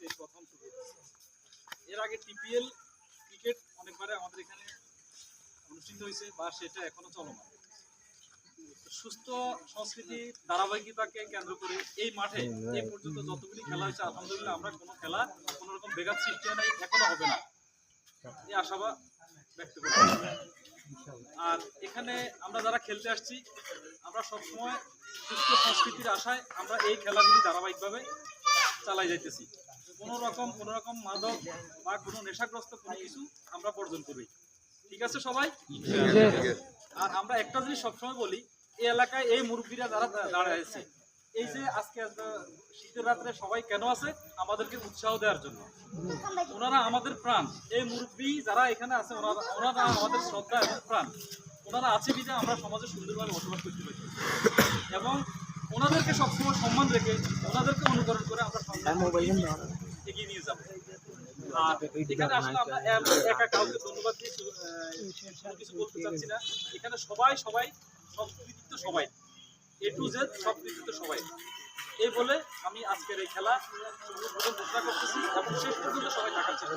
আজকে প্রথম শুরু হচ্ছে। এর আগে টিপিএল ক্রিকেট অনেকবারে আমাদের এখানে অনুষ্ঠিত হয়েছে বা সেটা এখনো চলমান। সুস্থ সংস্কৃতি ধারাবাহিকতাকে কেন্দ্র করে এই মাঠে এই পর্যন্ত যতগুলি খেলা হয়েছে আলহামদুলিল্লাহ আমরা কোনো খেলা কোনো রকম বেঘাত সৃষ্টি হয় নাই, এখনো হবে না এই আশাবাদ ব্যক্ত করি। আর এখানে আমরা যারা খেলতে আসছি আমরা সবসময় সুস্থ সংস্কৃতির আশায় আমরা এই খেলাগুলি ধারাবাহিকভাবে চালাই যাইতেছি। কোনো রকম মাদক বা কোনো নেশাগ্রস্ত কোনো কিছু আমরা বর্জন করি। ঠিক আছে সবাই? আর আমরা একটা জিনিস সবসময় বলি, এই এলাকায় এই মুরব্বীরা যারা দাঁড়ায় আছে, এই যে আজকে শীতের রাত্রে সবাই কেন আছে? আমাদেরকে উৎসাহ দেওয়ার জন্য। ওনারা আমাদের প্রাণ। এই মুরব্বী যারা এখানে আছে ওনারা আমাদের শ্রদ্ধা এবং প্রাণ। ওনারা আছে বিধে আমরা সমাজে সুন্দরভাবে বসবাস করতে পারি এবং ওনাদেরকে সবসময় সম্মান রেখে ওনাদেরকে অনুকরণ করে আমরা এগিয়ে নিয়ে যাবো। আর এখানে আসলে আমরা একা কাউকে ধন্যবাদ দিয়ে কিছু বলতে চাচ্ছি না। এখানে সবাই সব কৃতিত্ব সবাই, A to Z সব কৃতিত্ব সবাই। এই বলে আমি আজকের এই খেলা ঘোষণা করতেছি এবং শেষ পর্যন্ত সবাই থাকার চেষ্টা